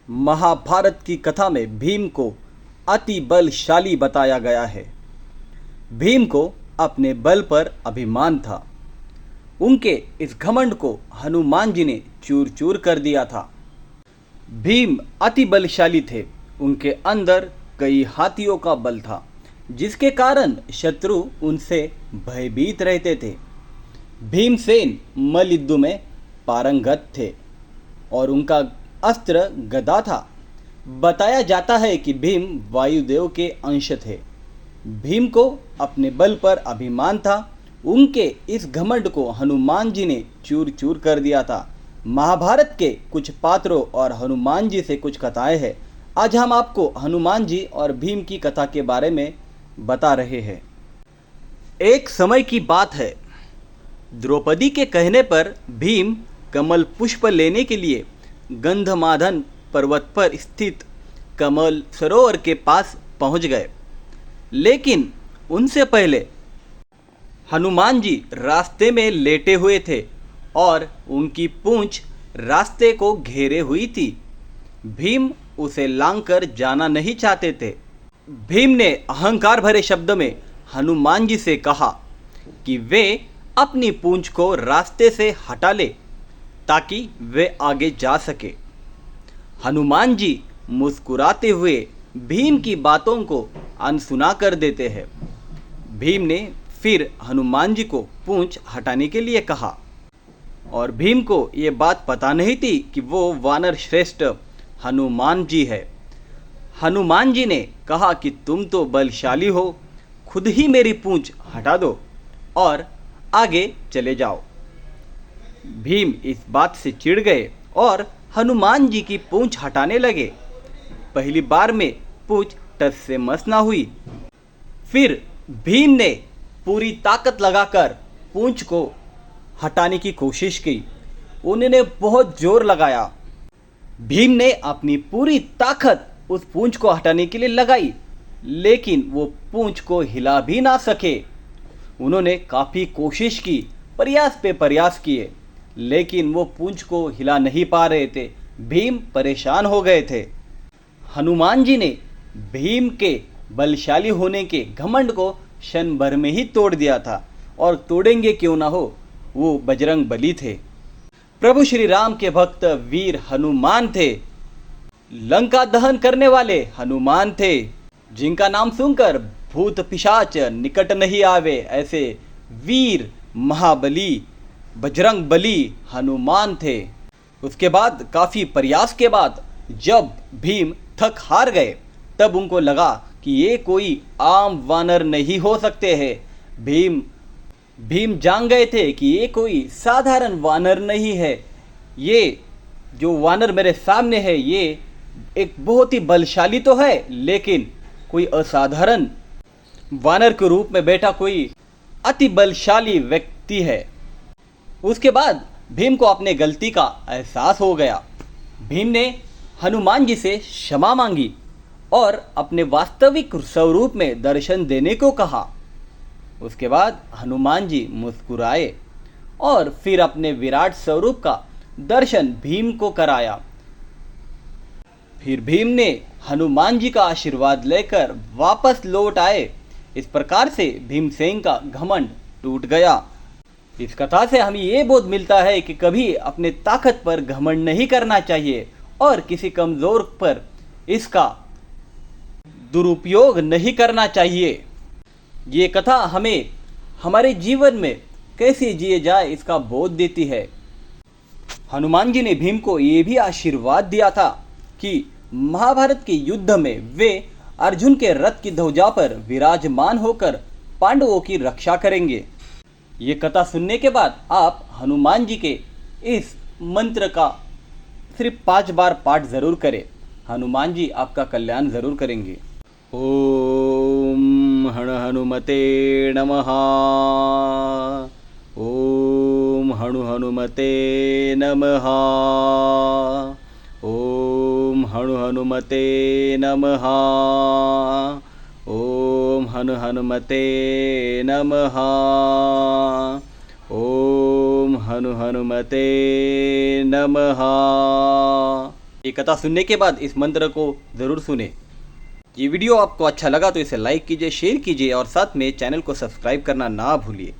महाभारत की कथा में भीम को अति बलशाली बताया गया है। भीम को अपने बल पर अभिमान था। उनके इस घमंड को हनुमान जी ने चूर चूर कर दिया था। भीम अति बलशाली थे। उनके अंदर कई हाथियों का बल था, जिसके कारण शत्रु उनसे भयभीत रहते थे। भीमसेन मल्लयुद्ध में पारंगत थे और उनका अस्त्र गदा था। बताया जाता है कि भीम वायुदेव के अंश थे। भीम को अपने बल पर अभिमान था। उनके इस घमंड को हनुमान जी ने चूर चूर कर दिया था। महाभारत के कुछ पात्रों और हनुमान जी से कुछ कथाएं हैं। आज हम आपको हनुमान जी और भीम की कथा के बारे में बता रहे हैं। एक समय की बात है। द्रौपदी के कहने पर भीम कमल पुष्प लेने के लिए गंधमादन पर्वत पर स्थित कमल सरोवर के पास पहुंच गए, लेकिन उनसे पहले हनुमान जी रास्ते में लेटे हुए थे और उनकी पूंछ रास्ते को घेरे हुई थी। भीम उसे लांघकर जाना नहीं चाहते थे। भीम ने अहंकार भरे शब्द में हनुमान जी से कहा कि वे अपनी पूंछ को रास्ते से हटा ले ताकि वे आगे जा सके। हनुमान जी मुस्कुराते हुए भीम की बातों को अनसुना कर देते हैं। भीम ने फिर हनुमान जी को पूंछ हटाने के लिए कहा और भीम को ये बात पता नहीं थी कि वो वानर श्रेष्ठ हनुमान जी है। हनुमान जी ने कहा कि तुम तो बलशाली हो, खुद ही मेरी पूंछ हटा दो और आगे चले जाओ। भीम इस बात से चिढ़ गए और हनुमान जी की पूंछ हटाने लगे। पहली बार में पूंछ टस से मस ना हुई। फिर भीम ने पूरी ताकत लगाकर पूंछ को हटाने की कोशिश की। उन्होंने बहुत जोर लगाया। भीम ने अपनी पूरी ताकत उस पूंछ को हटाने के लिए लगाई, लेकिन वो पूंछ को हिला भी ना सके। उन्होंने काफ़ी कोशिश की, प्रयास पे प्रयास किए, लेकिन वो पूंछ को हिला नहीं पा रहे थे। भीम परेशान हो गए थे। हनुमान जी ने भीम के बलशाली होने के घमंड को क्षण भर में ही तोड़ दिया था, और तोड़ेंगे क्यों ना हो, वो बजरंग बली थे। प्रभु श्री राम के भक्त वीर हनुमान थे। लंका दहन करने वाले हनुमान थे, जिनका नाम सुनकर भूत पिशाच निकट नहीं आवे। ऐसे वीर महाबली बजरंग बली हनुमान थे। उसके बाद काफ़ी प्रयास के बाद जब भीम थक हार गए, तब उनको लगा कि ये कोई आम वानर नहीं हो सकते हैं। भीम जान गए थे कि ये कोई साधारण वानर नहीं है। ये जो वानर मेरे सामने है, ये एक बहुत ही बलशाली तो है, लेकिन कोई असाधारण वानर के रूप में बैठा कोई अति बलशाली व्यक्ति है। उसके बाद भीम को अपने गलती का एहसास हो गया। भीम ने हनुमान जी से क्षमा मांगी और अपने वास्तविक स्वरूप में दर्शन देने को कहा। उसके बाद हनुमान जी मुस्कुराए और फिर अपने विराट स्वरूप का दर्शन भीम को कराया। फिर भीम ने हनुमान जी का आशीर्वाद लेकर वापस लौट आए। इस प्रकार से भीमसेन का घमंड टूट गया। इस कथा से हमें ये बोध मिलता है कि कभी अपने ताकत पर घमंड नहीं करना चाहिए और किसी कमज़ोर पर इसका दुरुपयोग नहीं करना चाहिए। ये कथा हमें हमारे जीवन में कैसे जिए जाए इसका बोध देती है। हनुमान जी ने भीम को ये भी आशीर्वाद दिया था कि महाभारत के युद्ध में वे अर्जुन के रथ की ध्वजा पर विराजमान होकर पांडवों की रक्षा करेंगे। ये कथा सुनने के बाद आप हनुमान जी के इस मंत्र का सिर्फ 5 बार पाठ ज़रूर करें। हनुमान जी आपका कल्याण ज़रूर करेंगे। ओम हण हनुमते नमः। ओम हणु हनुमते नमः। ओम हणु हनुमते नमः। ओम हनु हनुमते नमः। ओम हनु हनुमते नमः। ये कथा सुनने के बाद इस मंत्र को ज़रूर सुने। ये वीडियो आपको अच्छा लगा तो इसे लाइक कीजिए, शेयर कीजिए और साथ में चैनल को सब्सक्राइब करना ना भूलिए।